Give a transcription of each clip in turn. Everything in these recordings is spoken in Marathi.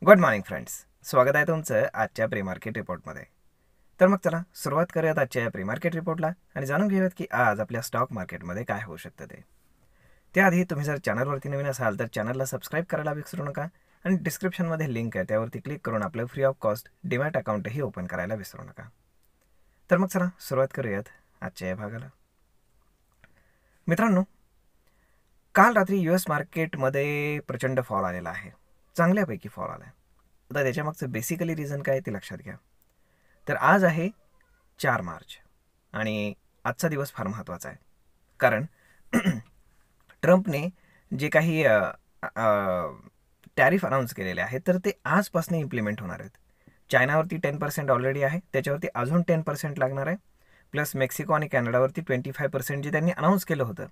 गुड मॉर्निंग फ्रेंड्स, स्वागत आहे तुमचं आजच्या प्री मार्केट रिपोर्टमध्ये. तर मग चला सुरुवात करूयात आजच्या या प्री मार्केट रिपोर्टला आणि जाणून घेऊयात की आज आपल्या स्टॉक मार्केटमध्ये काय होऊ शकतं ते. त्याआधी तुम्ही जर चॅनलवरती नवीन असाल तर चॅनलला सबस्क्राईब करायला विसरू नका आणि डिस्क्रिप्शनमध्ये लिंक आहे त्यावरती क्लिक करून आपलं फ्री ऑफ कॉस्ट डीमॅट अकाउंटही ओपन करायला विसरू नका. तर मग चला सुरुवात करूयात आजच्या या भागाला. मित्रांनो, काल रात्री US मार्केटमध्ये प्रचंड फॉल आलेला आहे, चांगल्यापैकी फॉल आला आहे. आता त्याच्यामागचं बेसिकली रिझन काय ते लक्षात घ्या. तर आज आहे 4 मार्च आणि आजचा दिवस फार महत्त्वाचा आहे, कारण ट्रम्पने जे काही टॅरिफ अनाऊन्स केलेले आहेत तर ते आजपासून इम्प्लिमेंट होणार आहेत. चायनावरती 10% ऑलरेडी आहे, त्याच्यावरती अजून 10% लागणार आहे, प्लस मेक्सिको आणि कॅनडावरती 25% जे त्यांनी अनाऊन्स केलं होतं.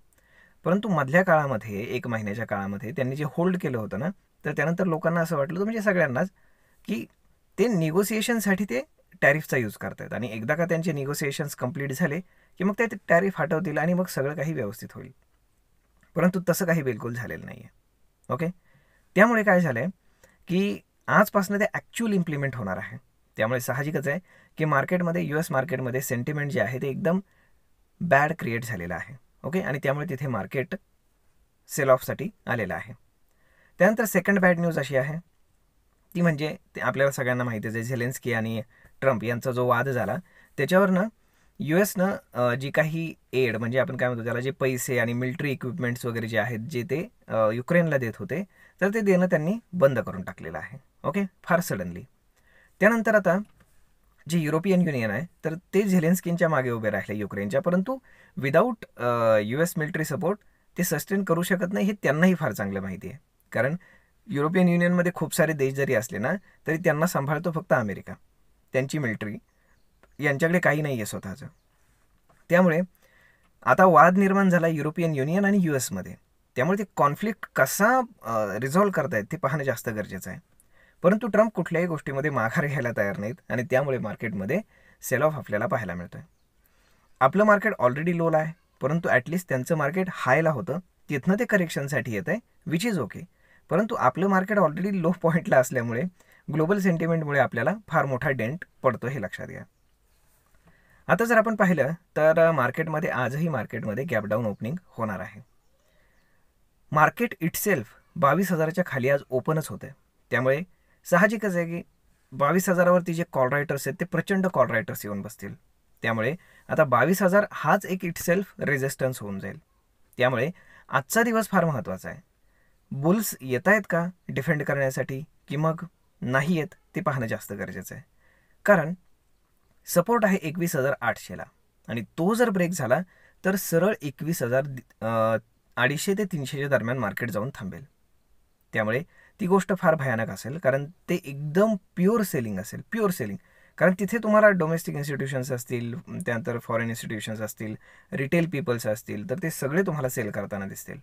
परंतु मधल्या काळामध्ये 1 महिन्याच्या काळामध्ये त्यांनी जे होल्ड केलं होतं ना, तर त्यानंतर लोकांना असं वाटलं होतं, म्हणजे सगळ्यांनाच, की ते निगोसिएशनसाठी ते टॅरिफचा यूज करतात आणि एकदा का त्यांचे निगोसिएशन्स कंप्लीट झाले की मग ते टॅरिफ हटवतील आणि मग सगळं काही व्यवस्थित होईल. परंतु तसं काही बिलकुल झालेलं नाही आहे. ओके, त्यामुळे काय झालं आहे की आजपासून ते ॲक्च्युअल इम्प्लिमेंट होणार आहे. त्यामुळे साहजिकच आहे की मार्केटमध्ये US मार्केटमध्ये सेंटिमेंट जे आहे ते एकदम बॅड क्रिएट झालेलं आहे. ओके, आणि त्यामुळे तिथे मार्केट सेल ऑफसाठी आलेलं आहे. त्यानंतर सेकंड बॅड न्यूज अशी आहे ती म्हणजे ते आपल्याला सगळ्यांना माहितीच आहे, झेलेन्स्की आणि ट्रम्प यांचा जो वाद झाला त्याच्यावरनं USनं जी काही एड, म्हणजे आपण काय म्हणतो त्याला, जे पैसे आणि मिलिटरी इक्विपमेंट्स वगैरे जे आहेत जे ते युक्रेनला देत होते तर ते देणं त्यांनी बंद करून टाकलेलं आहे. ओके, फार सडनली. त्यानंतर आता जे युरोपियन युनियन आहे तर ते झेलेन्स्कींच्या मागे उभे राहिले युक्रेनच्या, परंतु विदाऊट US मिलिटरी सपोर्ट ते सस्टेन करू शकत नाही हे त्यांनाही फार चांगलं माहिती आहे. कारण युरोपियन युनियनमध्ये खूप सारे देश जरी असले ना तरी त्यांना सांभाळतो फक्त अमेरिका, त्यांची मिलिटरी, यांच्याकडे काही नाही आहे स्वतःचं. त्यामुळे आता वाद निर्माण झाला युरोपियन युनियन आणि USमध्ये. त्यामुळे ते कॉन्फ्लिक्ट कसा रिझॉल्व्ह करतायत ते पाहणं जास्त गरजेचं आहे. परंतु ट्रम्प कुठल्याही गोष्टीमध्ये माघार घ्यायला तयार नाहीत आणि त्यामुळे मार्केटमध्ये सेल ऑफ आपल्याला पाहायला मिळतो आहे. आपलं मार्केट ऑलरेडी लोला आहे, परंतु ॲटलिस्ट त्यांचं मार्केट हायला होतं, तिथनं ते करेक्शनसाठी येतं आहे, विच इज ओके. परंतु आपलं मार्केट ऑलरेडी लो पॉईंटला असल्यामुळे ग्लोबल सेंटिमेंटमुळे आपल्याला फार मोठा डेंट पडतो हे लक्षात घ्या. आता जर आपण पाहिलं तर मार्केटमध्ये आजही मार्केटमध्ये गॅप डाऊन ओपनिंग होणार आहे. मार्केट इटसेल्फ 22,000च्या खाली आज ओपनच होतं आहे. त्यामुळे साहजिकच आहे की 22,000वरती जे कॉल रायटर्स आहेत ते प्रचंड कॉल रायटर्स येऊन बसतील. त्यामुळे आता 22,000 हाच एक इटसेल्फ रेझिस्टन्स होऊन जाईल. त्यामुळे आजचा दिवस फार महत्त्वाचा आहे. बुल्स येत आहेत का डिफेंड करण्यासाठी की मग नाही येत ते पाहणं जास्त गरजेचं आहे. कारण सपोर्ट आहे 21,800ला आणि तो जर ब्रेक झाला तर सरळ 21,250 ते 300च्या दरम्यान मार्केट जाऊन थांबेल. त्यामुळे ती गोष्ट फार भयानक असेल, कारण ते एकदम प्युअर सेलिंग असेल, प्युअर सेलिंग. कारण तिथे तुम्हाला डोमेस्टिक इन्स्टिट्यूशन्स असतील, त्यानंतर फॉरेन इन्स्टिट्यूशन्स असतील, रिटेल पीपल्स असतील, तर ते सगळे तुम्हाला सेल करताना दिसतील.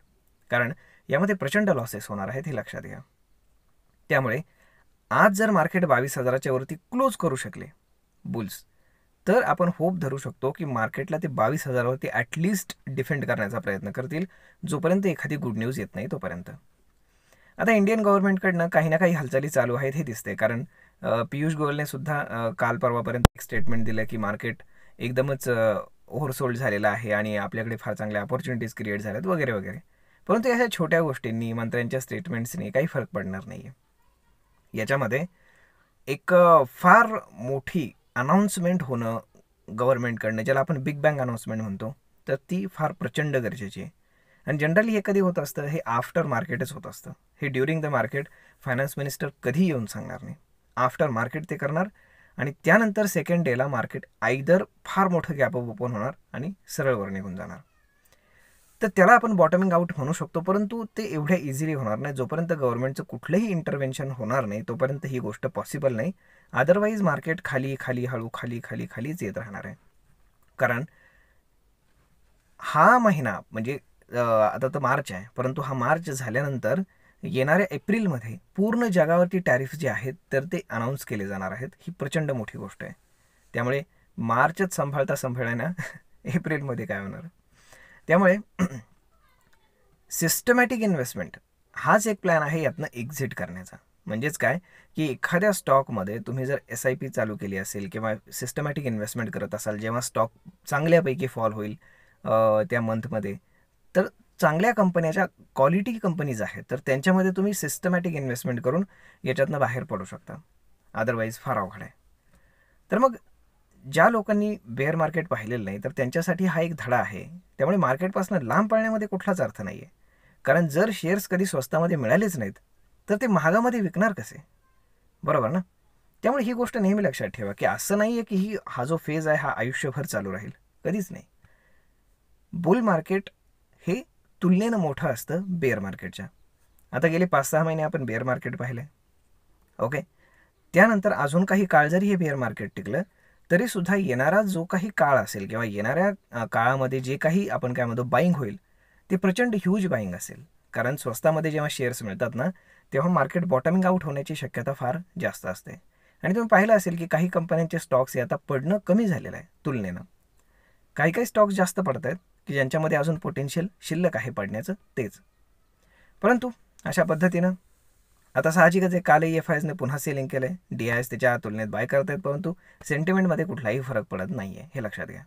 कारण यामध्ये प्रचंड लॉसेस होणार आहेत हे लक्षात घ्या. त्यामुळे आज जर मार्केट 22,000च्या वरती क्लोज करू शकले बुल्स, तर आपण होप धरू शकतो की मार्केटला ते 22,000वरती ॲटलिस्ट डिफेंड करण्याचा प्रयत्न करतील, जोपर्यंत एखादी गुड न्यूज येत नाही तोपर्यंत. आता इंडियन गव्हर्नमेंटकडनं काही ना काही हालचाली चालू आहेत हे दिसते, कारण पियुष गोयलने सुद्धा काल परवापर्यंत एक स्टेटमेंट दिलं की मार्केट एकदमच ओव्हरसोल्ड झालेलं आहे आणि आपल्याकडे फार चांगल्या अपॉर्च्युनिटीज क्रिएट झाल्यात वगैरे वगैरे. परंतु अशा छोट्या गोष्टींनी, मंत्र्यांच्या स्टेटमेंट्सनी काही फरक पडणार नाही आहे. याच्यामध्ये एक फार मोठी अनाऊन्समेंट होणं गव्हर्नमेंटकडनं, ज्याला आपण बिग बँग अनाऊन्समेंट म्हणतो, तर ती फार प्रचंड गरजेची आहे. आणि जनरली हे कधी होत असतं, हे आफ्टर मार्केटच होत असतं. हे during the market finance minister कधी येऊन सांगणार नाही, आफ्टर मार्केट ते करणार आणि त्यानंतर सेकंड डेला मार्केट आयदर फार मोठं गॅप ओपन होणार आणि सरळवर निघून जाणार. तर त्याला आपण बॉटमिंग आउट म्हणू शकतो, परंतु ते एवढ्या इझिली होणार नाही. जोपर्यंत गव्हर्नमेंटचं कुठलंही इंटरव्हेन्शन होणार नाही तोपर्यंत ही गोष्ट पॉसिबल नाही. अदरवाईज मार्केट खाली खाली हळू खाली खाली खालीच येत राहणार आहे. कारण हा महिना म्हणजे आता तर मार्च आहे, परंतु हा मार्च झाल्यानंतर येणाऱ्या एप्रिलमध्ये पूर्ण जगावरती टॅरिफ जे आहेत तर ते अनाऊन्स केले जाणार आहेत. ही प्रचंड मोठी गोष्ट आहे. त्यामुळे मार्चच सांभाळता सांभाळण्यानं एप्रिलमध्ये काय होणार. त्यामुळे सिस्टमॅटिक इन्व्हेस्टमेंट हाच एक प्लॅन आहे यातनं एक्झिट करण्याचा. म्हणजेच काय की एखाद्या स्टॉकमध्ये तुम्ही जर SIP चालू केली असेल किंवा सिस्टमॅटिक इन्व्हेस्टमेंट करत असाल, जेव्हा स्टॉक चांगल्यापैकी फॉल होईल त्या मंथमध्ये, तर चांगल्या कंपन्याच्या क्वालिटी कंपनीज आहेत तर त्यांच्यामध्ये तुम्ही सिस्टमॅटिक इन्व्हेस्टमेंट करून याच्यातनं बाहेर पडू शकता. अदरवाईज फार अवघड आहे. तर मग ज्या लोकांनी बेअर मार्केट पाहिलेलं नाही तर त्यांच्यासाठी हा एक धडा आहे. त्यामुळे मार्केटपासून लांब पळण्यामध्ये कुठलाच अर्थ नाही आहे. कारण जर शेअर्स कधी स्वस्तामध्ये मिळालेच नाहीत तर ते महागामध्ये विकणार कसे, बरोबर ना? त्यामुळे ही गोष्ट नेहमी लक्षात ठेवा की असं नाही आहे की हा जो फेज आहे हा आयुष्यभर चालू राहील, कधीच नाही. बुल मार्केट हे तुलनेनं मोठं असतं बेअर मार्केटच्या. आता गेले 5-6 महिने आपण बेअर मार्केट पाहिलं आहे, ओके. त्यानंतर अजून काही काळ जरी हे बेअर मार्केट टिकलं तरीसुद्धा येणारा जो काही काळ असेल किंवा येणाऱ्या काळामध्ये जे काही आपण काय म्हणतो बाईंग होईल ते प्रचंड ह्यूज बाईंग असेल. कारण स्वस्तामध्ये जेव्हा शेअर्स मिळतात ना तेव्हा मार्केट बॉटमिंग आउट होण्याची शक्यता फार जास्त असते. आणि तुम्ही पाहिलं असेल की काही कंपन्यांचे स्टॉक्स हे आता पडणं कमी झालेलं आहे तुलनेनं. काही काही स्टॉक्स जास्त पडत आहेत की ज्यांच्यामध्ये अजून पोटेन्शियल शिल्लक आहे पडण्याचं तेच. परंतु अशा पद्धतीनं आता साहजिकच आहे, कालही FISने पुन्हा सेलिंग केलं आहे. DIs त्याच्या तुलनेत बाय करत आहेत, परंतु सेंटिमेंटमध्ये कुठलाही फरक पडत नाही आहे, हे लक्षात घ्या.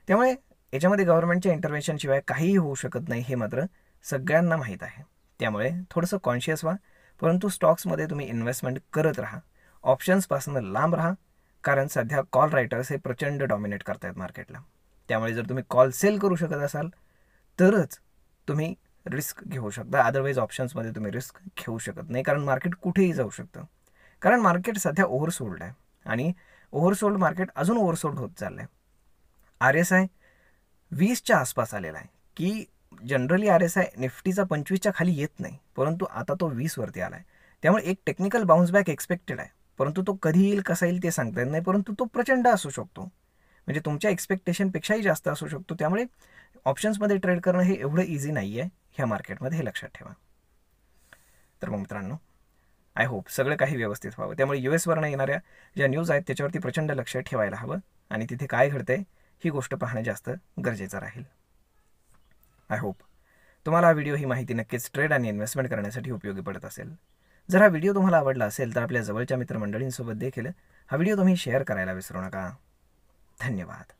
त्यामुळे याच्यामध्ये गव्हर्नमेंटच्या इंटरव्हेन्शनशिवाय काहीही होऊ शकत नाही हे मात्र सगळ्यांना माहीत आहे. त्यामुळे थोडंसं कॉन्शियस व्हा, परंतु स्टॉक्समध्ये तुम्ही इन्व्हेस्टमेंट करत राहा. ऑप्शन्सपासून लांब राहा, कारण सध्या कॉल रायटर्स हे प्रचंड डॉमिनेट करत आहेत मार्केटला. त्यामुळे जर तुम्ही कॉल सेल करू शकत असाल तरच तुम्ही रिस्क घेऊ शकता, अदरवाईज ऑप्शन्समध्ये तुम्ही रिस्क घेऊ शकत नाही. कारण मार्केट कुठेही जाऊ शकतं. कारण मार्केट सध्या ओव्हरसोल्ड आहे आणि ओव्हरसोल्ड मार्केट अजून ओव्हरसोल्ड होत चाललं आहे. RSI 20च्या आसपास आलेला आहे की जनरली RSI निफ्टीचा 25च्या खाली येत नाही, परंतु आता तो 20वरती आला आहे. त्यामुळे एक टेक्निकल बाउन्स बॅक एक्सपेक्टेड आहे, परंतु तो कधी येईल कसा येईल ते सांगता येत नाही, परंतु तो प्रचंड असू शकतो. म्हणजे तुमच्या एक्सपेक्टेशनपेक्षाही जास्त असू शकतो. त्यामुळे ऑप्शन्समध्ये ट्रेड करणं हे एवढं इझी नाही आहे ह्या मार्केटमध्ये, हे लक्षात ठेवा. तर मग मित्रांनो, आय होप सगळं काही व्यवस्थित व्हावं. त्यामुळे US वरनं येणाऱ्या ज्या न्यूज आहेत त्याच्यावरती प्रचंड लक्ष ठेवायला हवं आणि तिथे काय घडतंय ही गोष्ट पाहणं जास्त गरजेचं राहील. आय होप तुम्हाला हा व्हिडिओ, ही माहिती नक्कीच ट्रेड आणि इन्व्हेस्टमेंट करण्यासाठी उपयोगी पडत असेल. जर हा व्हिडिओ तुम्हाला आवडला असेल तर आपल्या जवळच्या मित्रमंडळींसोबत देखील हा व्हिडिओ तुम्ही शेअर करायला विसरू नका. धन्यवाद.